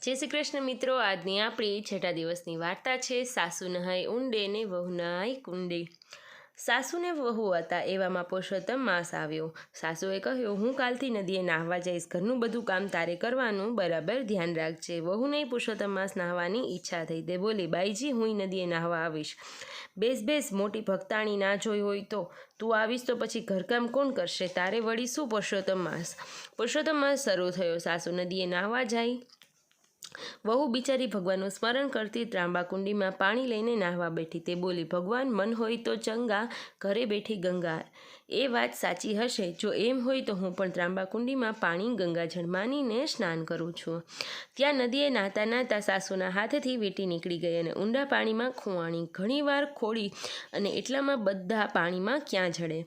जय श्री कृष्ण मित्रों। આજની આપણી છઠ્ઠા દિવસની વાર્તા છે સાસુ નહાય ઊંડે ને વહુ નહાય કુંડે। સાસુને વહુ હતા એવામાં પુરુષોત્તમ માસ આવ્યો। સાસુએ કહ્યું, હું કાલથી નદીએ નાહવા જઈશ, ઘરનું બધું કામ તારે કરવાનું, બરાબર ધ્યાન રાખજે। વહુને પુરુષોત્તમ માસ નાહવાની ઈચ્છા થઈ, તે બોલી, બાઈજી હું નદીએ નાહવા આવીશ। બેસ બેસ, મોટી ભક્તાણી ના જોઈ હોય તો તું આવીશ તો પછી ઘરકામ કોણ કરશે? તારે વળી શું પુરુષોત્તમ માસ? પુરુષોત્તમ માસ શરૂ થયો। સાસુ નદીએ નાહવા જાય, વહુ બિચારી ભગવાનનું સ્મરણ કરતી ત્રાંબા કુંડીમાં પાણી લઈને નાહવા બેઠી। તે બોલી, ભગવાન મન હોય તો ચંગા, ઘરે બેઠી ગંગા। એ વાત સાચી હશે, જો એમ હોય તો હું પણ ત્રાંબા કુંડીમાં પાણી ગંગાજળ માનીને સ્નાન કરું છું। ત્યાં નદીએ નાહતા નાહતા સાસુના હાથથી વીંટી નીકળી ગઈ અને ઊંડા પાણીમાં ખોવાણી। ઘણીવાર ખોળી અને એટલામાં બધા પાણીમાં ક્યાં જડે।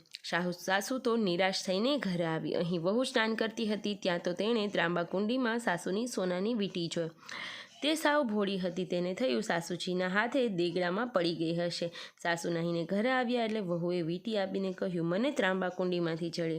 સાસુ તો નિરાશ થઈને ઘરે આવી। અહીં વહુ સ્નાન કરતી હતી ત્યાં તો તેણે ત્રાંબા કુંડીમાં સાસુની સોનાની વીંટી જોઈ। તે સાવ ભોળી હતી, તેને થયું સાસુજીના હાથે દેગડામાં પડી ગઈ હશે। સાસુ નાહીને ઘરે આવ્યા એટલે વહુએ વીંટી આપીને કહ્યું, મને ત્રાંબા કુંડીમાંથી જડે।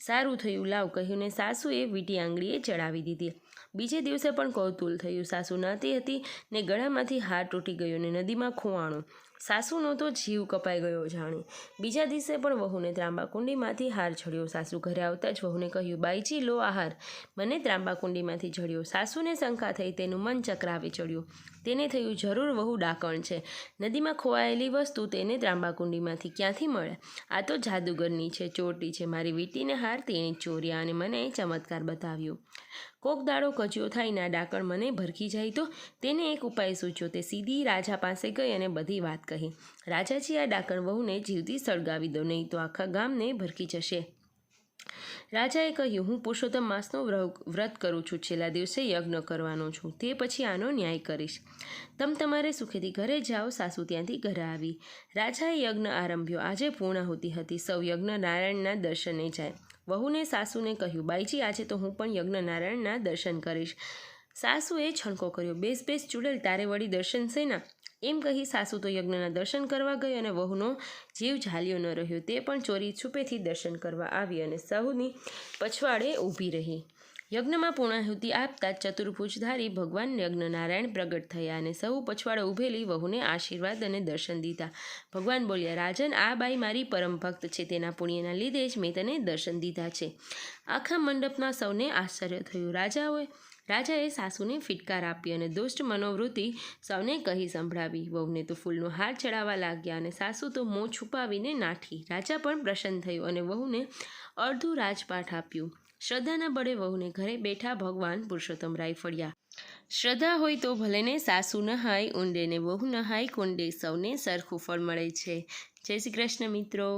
સારું થયું, લાવ કહ્યું ને સાસુએ વીંટી આંગળીએ ચડાવી દીધી। બીજે દિવસે પણ કૌતુલ થયું। સાસુ નાતી હતી ને ગળામાંથી હાર તૂટી ગયો ને નદીમાં ખોવાણો। સાસુનો તો જીવ કપાઈ ગયો જાણે। બીજા દિવસે પણ વહુને ત્રાંબા કુંડીમાંથી હાર જડ્યો। સાસુ ઘરે આવતા જ વહુને કહ્યું, બાઈજી લો આ હાર, મને ત્રાંબા કુંડીમાંથી જડ્યો। સાસુને શંકા થઈ, તેનું મન ચકરાવી ચડ્યું। તેને થયું, જરૂર વહુ ડાકણ છે, નદીમાં ખોવાયેલી વસ્તુ તેને ત્રાંબા કુંડીમાંથી ક્યાંથી મળે? આ તો જાદુગરની છે, ચોરટી છે, મારી વીંટીને હાર તેણે ચોર્યા અને મને ચમત્કાર બતાવ્યો। કોક દાડો કજિયો થાય ના ડાકણ મને ભરખી જાય તો? તેને એક ઉપાય સૂચ્યો। તે સીધી રાજા પાસે ગઈ અને બધી વાત કહી। રાજાજી, આ ડાકણ વહુને જીવતી સળગાવી દો, નહીં તો આખા ગામને ભરખી જશે। રાજાએ કહ્યું, હું પુરુષોત્તમ માસનો વ્રત કરું છું, છેલ્લા દિવસે યજ્ઞ કરવાનો છું, તે પછી આનો ન્યાય કરીશ। તમારે સુખેથી ઘરે જાઓ। સાસુ ત્યાંથી ઘરે આવી। રાજાએ યજ્ઞ આરંભ્યો। આજે પૂર્ણાહુતિ હતી, સૌ યજ્ઞ નારાયણના દર્શને જાય। વહુને સાસુને કહ્યું, બાઈજી આજે તો હું પણ યજ્ઞ નારાયણના દર્શન કરીશ। સાસુએ છણકો કર્યો, બેસ બેસ ચૂડેલ, તારે વળી દર્શન શેના? એમ કહી સાસુ તો યજ્ઞના દર્શન કરવા ગઈ અને વહુનો જીવ ઝાલ્યો ન રહ્યો। તે પણ ચોરી છુપેથી દર્શન કરવા આવી અને સહુની પછવાડે ઊભી રહી। યજ્ઞમાં પૂર્ણાહુતિ આપતા ચતુર્ભુજધારી ભગવાન યજ્ઞનારાયણ પ્રગટ થયા અને સહુ પછવાડે ઊભેલી વહુને આશીર્વાદ અને દર્શન દીધા। ભગવાન બોલ્યા, રાજન, આ બાઈ મારી પરમ ભક્ત છે, તેના પુણ્યના લીધે જ મેં તને દર્શન દીધા છે। આખા મંડપના સૌને આશ્ચર્ય થયું। રાજાએ સાસુને ફિટકાર આપી અને દુષ્ટ મનોવૃત્તિ સૌને કહી સંભળાવી। વહુને તો ફૂલનો હાર ચડાવવા લાગ્યા અને સાસુ તો મોં છુપાવીને નાઠી। રાજા પણ પ્રસન્ન થયું અને વહુને અડધું રાજપાઠ આપ્યું। શ્રદ્ધાના બળે વહુને ઘરે બેઠા ભગવાન પુરુષોત્તમ રાય ફળ્યા। શ્રદ્ધા હોય તો ભલેને સાસુ નહાય ઊંડે ને વહુ નહાય કુંડે, સૌને સરખું ફળ મળે છે। જય શ્રી કૃષ્ણ મિત્રો।